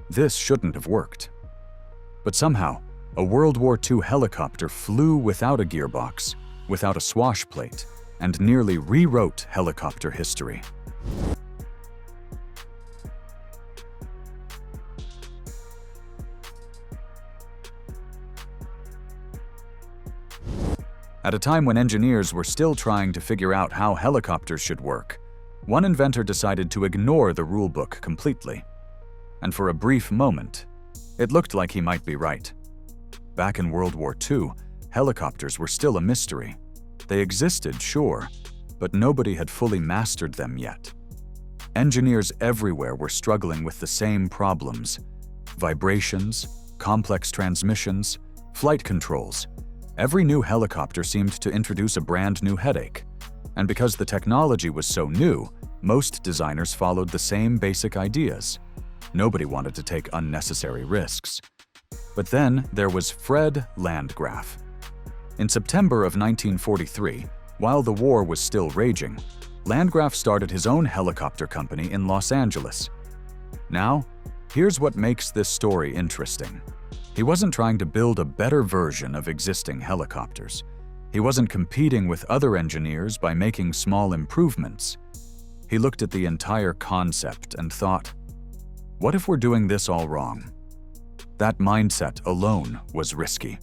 This shouldn't have worked. But somehow, a World War II helicopter flew without a gearbox, without a swash plate, and nearly rewrote helicopter history. At a time when engineers were still trying to figure out how helicopters should work, one inventor decided to ignore the rulebook completely. And for a brief moment, it looked like he might be right. Back in World War II, helicopters were still a mystery. They existed, sure, but nobody had fully mastered them yet. Engineers everywhere were struggling with the same problems: vibrations, complex transmissions, flight controls. Every new helicopter seemed to introduce a brand new headache. And because the technology was so new, most designers followed the same basic ideas. Nobody wanted to take unnecessary risks. But then there was Fred Landgraf. In September of 1943, while the war was still raging, Landgraf started his own helicopter company in Los Angeles. Now, here's what makes this story interesting. He wasn't trying to build a better version of existing helicopters. He wasn't competing with other engineers by making small improvements. He looked at the entire concept and thought, what if we're doing this all wrong? That mindset alone was risky.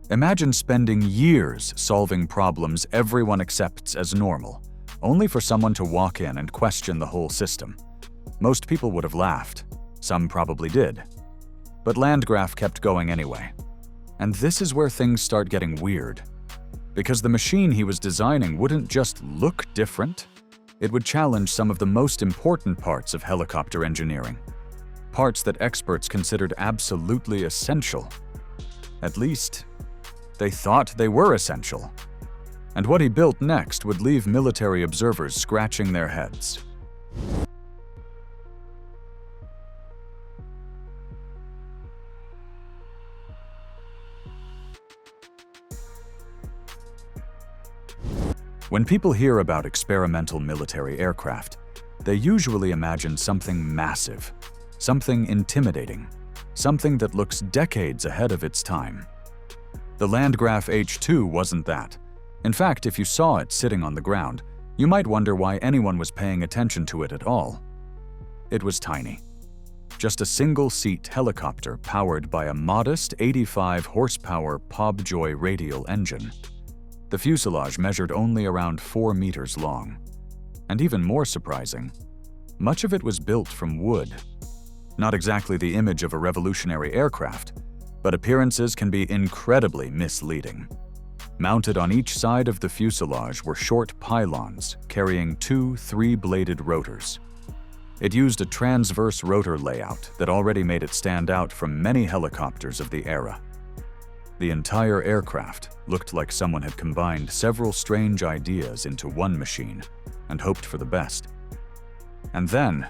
Imagine spending years solving problems everyone accepts as normal, only for someone to walk in and question the whole system. Most people would have laughed. Some probably did. But Landgraf kept going anyway. And this is where things start getting weird. Because the machine he was designing wouldn't just look different, it would challenge some of the most important parts of helicopter engineering. Parts that experts considered absolutely essential. At least, they thought they were essential. And what he built next would leave military observers scratching their heads. When people hear about experimental military aircraft, they usually imagine something massive, something intimidating, something that looks decades ahead of its time. The Landgraf H-2 wasn't that. In fact, if you saw it sitting on the ground, you might wonder why anyone was paying attention to it at all. It was tiny. Just a single-seat helicopter powered by a modest 85-horsepower Pobjoy radial engine. The fuselage measured only around 4 meters long. And even more surprising, much of it was built from wood. Not exactly the image of a revolutionary aircraft, but appearances can be incredibly misleading. Mounted on each side of the fuselage were short pylons carrying 2 3-bladed rotors. It used a transverse rotor layout that already made it stand out from many helicopters of the era. The entire aircraft looked like someone had combined several strange ideas into one machine and hoped for the best. And then,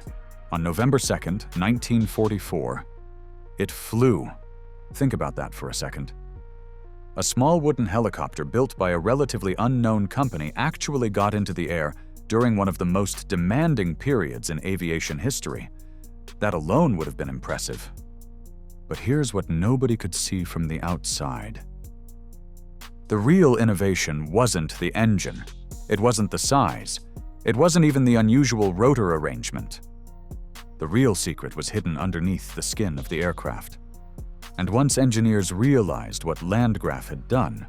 on November 2nd, 1944, it flew. Think about that for a second. A small wooden helicopter built by a relatively unknown company actually got into the air during one of the most demanding periods in aviation history. That alone would have been impressive. But here's what nobody could see from the outside. The real innovation wasn't the engine. It wasn't the size. It wasn't even the unusual rotor arrangement. The real secret was hidden underneath the skin of the aircraft. And once engineers realized what Landgraf had done,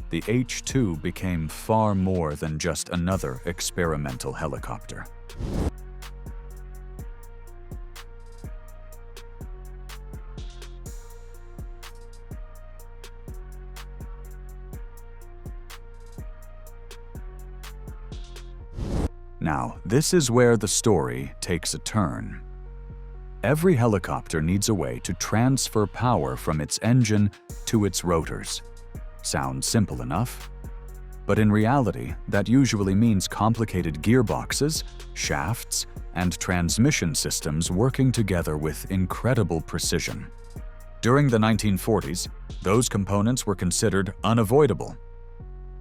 the H-2 became far more than just another experimental helicopter. Now, this is where the story takes a turn. Every helicopter needs a way to transfer power from its engine to its rotors. Sounds simple enough. But in reality, that usually means complicated gearboxes, shafts, and transmission systems working together with incredible precision. During the 1940s, those components were considered unavoidable.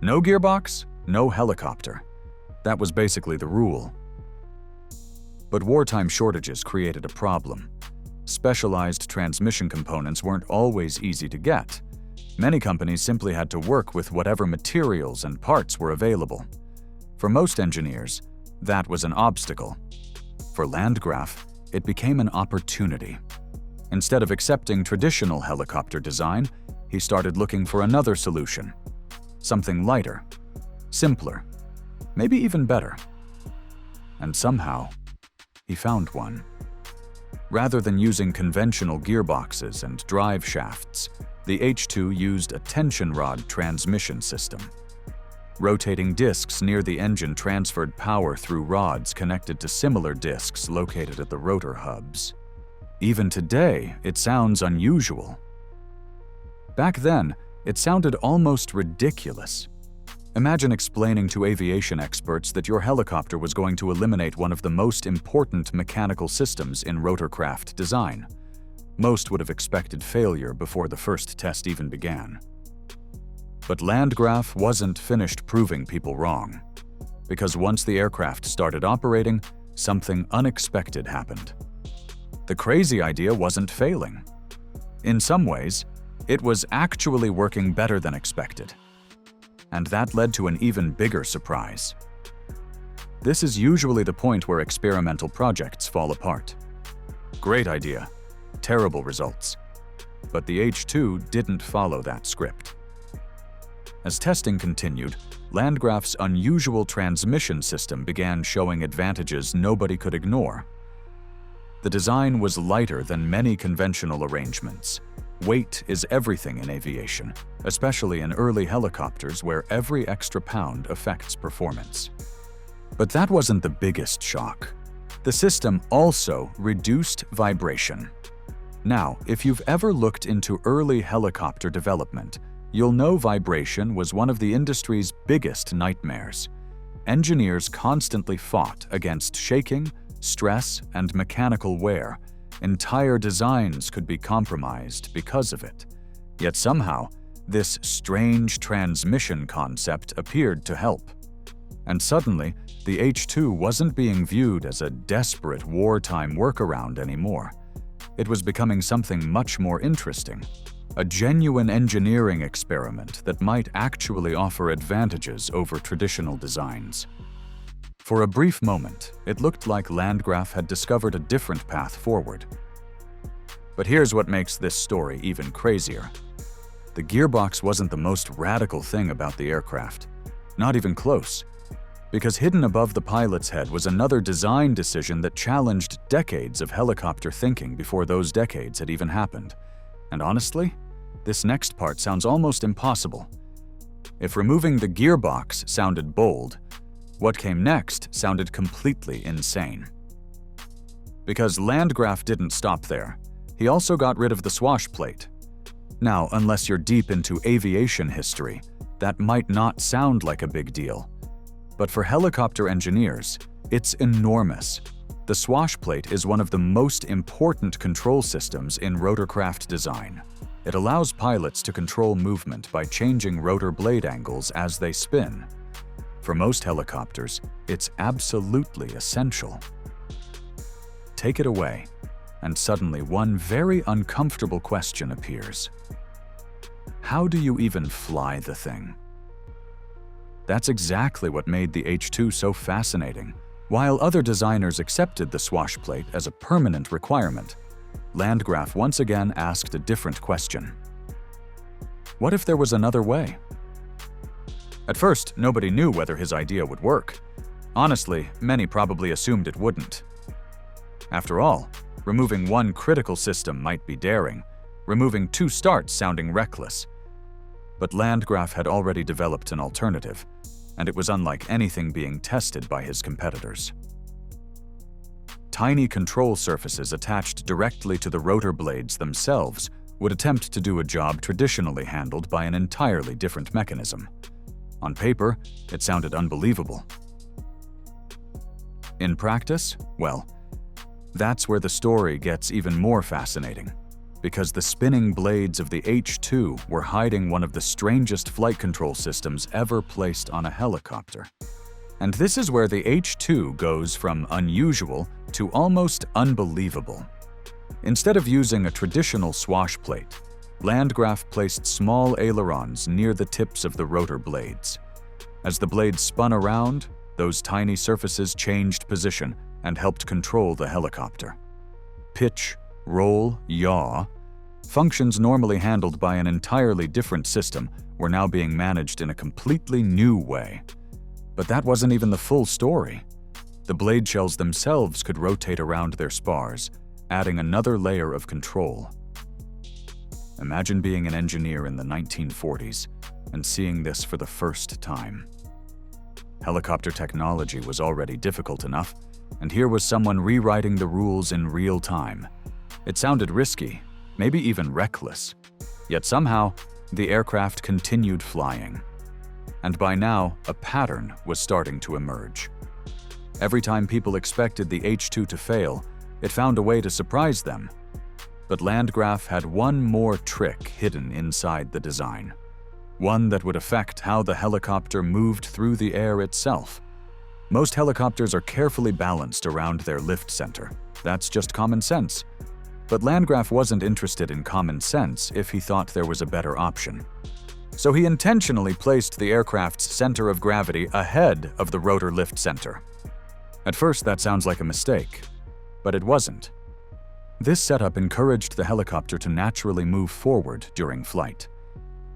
No gearbox, no helicopter. That was basically the rule. But wartime shortages created a problem. specialized transmission components weren't always easy to get. Many companies simply had to work with whatever materials and parts were available. For most engineers, that was an obstacle. For Landgraf, it became an opportunity. Instead of accepting traditional helicopter design, he started looking for another solution. Something lighter, simpler, maybe even better. And somehow, he found one. Rather than using conventional gearboxes and drive shafts, the H-2 used a tension rod transmission system. Rotating discs near the engine transferred power through rods connected to similar discs located at the rotor hubs. Even today, it sounds unusual. Back then, it sounded almost ridiculous. Imagine explaining to aviation experts that your helicopter was going to eliminate one of the most important mechanical systems in rotorcraft design. Most would have expected failure before the first test even began. But Landgraf wasn't finished proving people wrong. Because once the aircraft started operating, something unexpected happened. The crazy idea wasn't failing. In some ways, it was actually working better than expected. And that led to an even bigger surprise. This is usually the point where experimental projects fall apart. Great idea, terrible results. But the H-2 didn't follow that script. As testing continued, Landgraf's unusual transmission system began showing advantages nobody could ignore. The design was lighter than many conventional arrangements. Weight is everything in aviation, especially in early helicopters where every extra pound affects performance. But that wasn't the biggest shock. The system also reduced vibration. Now, if you've ever looked into early helicopter development, you'll know vibration was one of the industry's biggest nightmares. Engineers constantly fought against shaking, stress, and mechanical wear. Entire designs could be compromised because of it. Yet somehow, this strange transmission concept appeared to help. And suddenly, the H-2 wasn't being viewed as a desperate wartime workaround anymore. It was becoming something much more interesting, a genuine engineering experiment that might actually offer advantages over traditional designs. For a brief moment, it looked like Landgraf had discovered a different path forward. But here's what makes this story even crazier. The gearbox wasn't the most radical thing about the aircraft. Not even close. Because hidden above the pilot's head was another design decision that challenged decades of helicopter thinking before those decades had even happened. And honestly, this next part sounds almost impossible. If removing the gearbox sounded bold, what came next sounded completely insane. Because Landgraf didn't stop there, he also got rid of the swash plate. Now, unless you're deep into aviation history, that might not sound like a big deal. But for helicopter engineers, it's enormous. The swash plate is one of the most important control systems in rotorcraft design. It allows pilots to control movement by changing rotor blade angles as they spin. For most helicopters, it's absolutely essential. Take it away, and suddenly one very uncomfortable question appears. How do you even fly the thing? That's exactly what made the H-2 so fascinating. While other designers accepted the swash plate as a permanent requirement, Landgraf once again asked a different question. What if there was another way? At first, nobody knew whether his idea would work. Honestly, many probably assumed it wouldn't. After all, removing one critical system might be daring, removing two starts sounding reckless. But Landgraf had already developed an alternative, and it was unlike anything being tested by his competitors. Tiny control surfaces attached directly to the rotor blades themselves would attempt to do a job traditionally handled by an entirely different mechanism. On paper, it sounded unbelievable. In practice, well, that's where the story gets even more fascinating, because the spinning blades of the H-2 were hiding one of the strangest flight control systems ever placed on a helicopter. And this is where the H-2 goes from unusual to almost unbelievable. Instead of using a traditional swash plate, Landgraf placed small ailerons near the tips of the rotor blades. As the blades spun around, those tiny surfaces changed position and helped control the helicopter. Pitch, roll, yaw, functions normally handled by an entirely different system were now being managed in a completely new way. But that wasn't even the full story. The blade shells themselves could rotate around their spars, adding another layer of control. Imagine being an engineer in the 1940s and seeing this for the first time. Helicopter technology was already difficult enough, and here was someone rewriting the rules in real time. It sounded risky, maybe even reckless. Yet somehow, the aircraft continued flying. And by now, a pattern was starting to emerge. Every time people expected the H-2 to fail, it found a way to surprise them. But Landgraf had one more trick hidden inside the design. One that would affect how the helicopter moved through the air itself. Most helicopters are carefully balanced around their lift center. That's just common sense. But Landgraf wasn't interested in common sense if he thought there was a better option. So he intentionally placed the aircraft's center of gravity ahead of the rotor lift center. At first, that sounds like a mistake, but it wasn't. This setup encouraged the helicopter to naturally move forward during flight.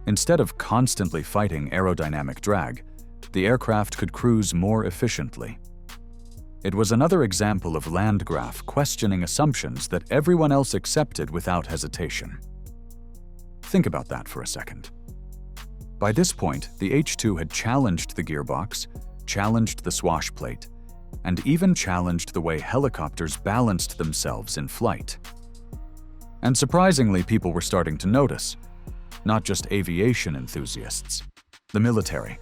Instead of constantly fighting aerodynamic drag, the aircraft could cruise more efficiently. It was another example of Landgraf questioning assumptions that everyone else accepted without hesitation. Think about that for a second. By this point, the H-2 had challenged the gearbox, challenged the swash plate, and even challenged the way helicopters balanced themselves in flight. And surprisingly, people were starting to notice. Not just aviation enthusiasts, the military.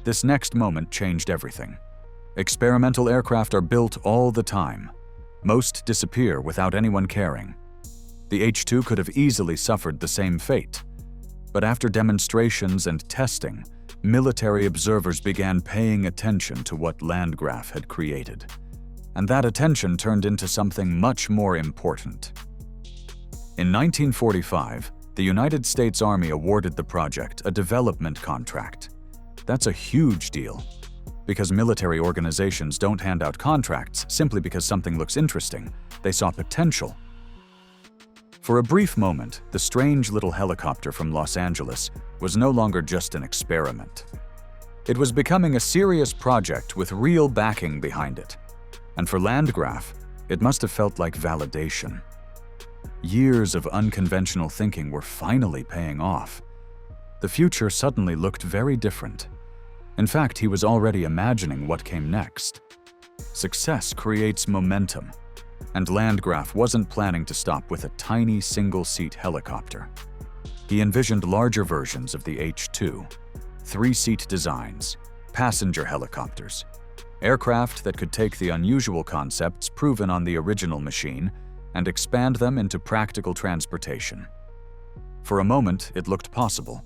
This next moment changed everything. Experimental aircraft are built all the time. Most disappear without anyone caring. The H-2 could have easily suffered the same fate. But after demonstrations and testing, military observers began paying attention to what Landgraf had created. And that attention turned into something much more important. In 1945, the United States Army awarded the project a development contract. That's a huge deal, because military organizations don't hand out contracts simply because something looks interesting. They saw potential. For a brief moment, the strange little helicopter from Los Angeles was no longer just an experiment. It was becoming a serious project with real backing behind it. And for Landgraf, it must have felt like validation. Years of unconventional thinking were finally paying off. The future suddenly looked very different. In fact, he was already imagining what came next. Success creates momentum, and Landgraf wasn't planning to stop with a tiny single-seat helicopter. He envisioned larger versions of the H-2, three-seat designs, passenger helicopters, aircraft that could take the unusual concepts proven on the original machine and expand them into practical transportation. For a moment, it looked possible.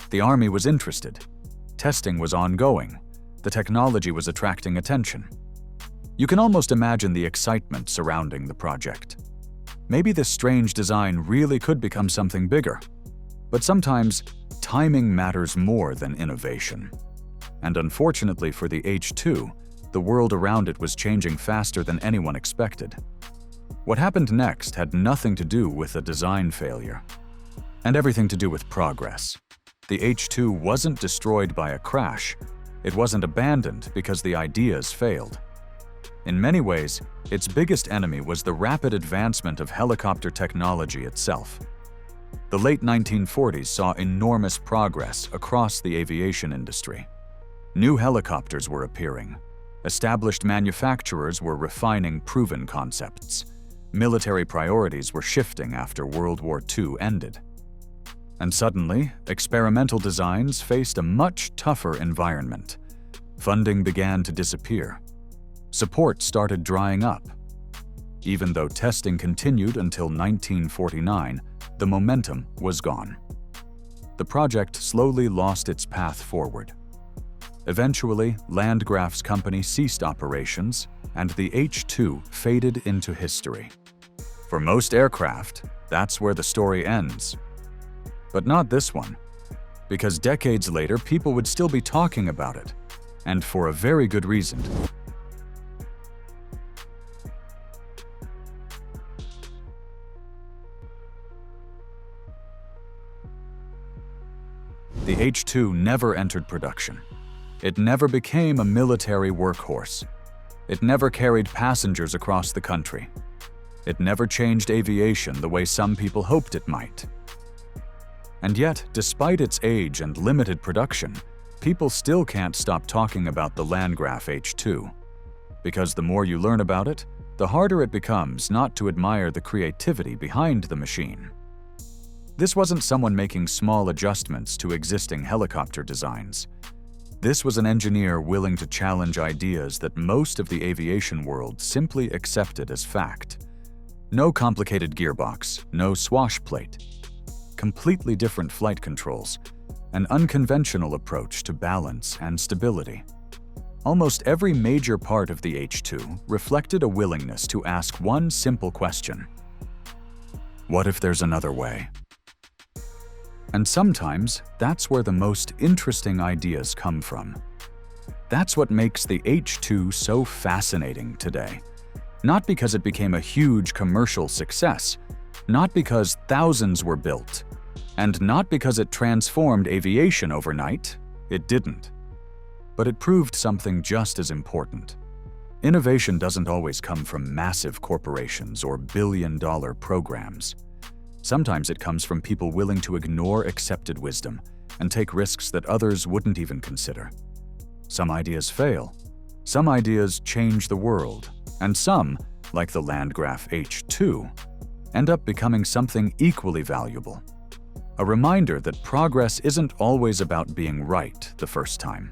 The Army was interested. Testing was ongoing. The technology was attracting attention. You can almost imagine the excitement surrounding the project. Maybe this strange design really could become something bigger. But sometimes, timing matters more than innovation. And unfortunately for the H-2, the world around it was changing faster than anyone expected. What happened next had nothing to do with a design failure, and everything to do with progress. The H-2 wasn't destroyed by a crash. It wasn't abandoned because the ideas failed. In many ways, its biggest enemy was the rapid advancement of helicopter technology itself. The late 1940s saw enormous progress across the aviation industry. New helicopters were appearing. Established manufacturers were refining proven concepts. Military priorities were shifting after World War II ended. And suddenly, experimental designs faced a much tougher environment. Funding began to disappear. Support started drying up. Even though testing continued until 1949, the momentum was gone. The project slowly lost its path forward. Eventually, Landgraf's company ceased operations, and the H-2 faded into history. For most aircraft, that's where the story ends. But not this one, because decades later, people would still be talking about it, and for a very good reason. The H-2 never entered production. It never became a military workhorse. It never carried passengers across the country. It never changed aviation the way some people hoped it might. And yet, despite its age and limited production, people still can't stop talking about the Landgraf H-2. Because the more you learn about it, the harder it becomes not to admire the creativity behind the machine. This wasn't someone making small adjustments to existing helicopter designs. This was an engineer willing to challenge ideas that most of the aviation world simply accepted as fact. No complicated gearbox, no swash plate. Completely different flight controls, an unconventional approach to balance and stability. Almost every major part of the H-2 reflected a willingness to ask one simple question: what if there's another way? And sometimes, that's where the most interesting ideas come from. That's what makes the H-2 so fascinating today. Not because it became a huge commercial success, not because thousands were built, and not because it transformed aviation overnight. It didn't. But it proved something just as important. Innovation doesn't always come from massive corporations or billion-dollar programs. Sometimes it comes from people willing to ignore accepted wisdom and take risks that others wouldn't even consider. Some ideas fail. Some ideas change the world. And some, like the Landgraf H-2, end up becoming something equally valuable. A reminder that progress isn't always about being right the first time.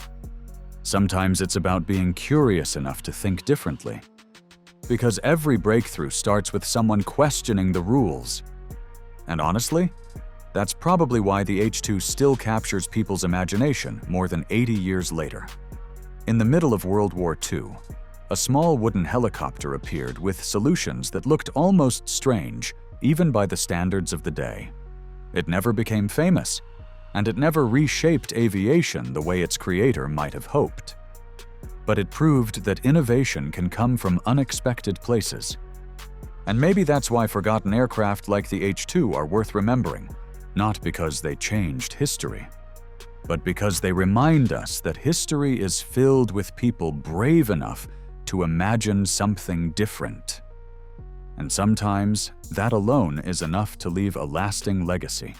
Sometimes it's about being curious enough to think differently. Because every breakthrough starts with someone questioning the rules. And honestly, that's probably why the H-2 still captures people's imagination more than 80 years later. In the middle of World War II, a small wooden helicopter appeared with solutions that looked almost strange, even by the standards of the day. It never became famous, and it never reshaped aviation the way its creator might have hoped. But it proved that innovation can come from unexpected places. And maybe that's why forgotten aircraft like the H-2 are worth remembering, not because they changed history, but because they remind us that history is filled with people brave enough to imagine something different. And sometimes, that alone is enough to leave a lasting legacy.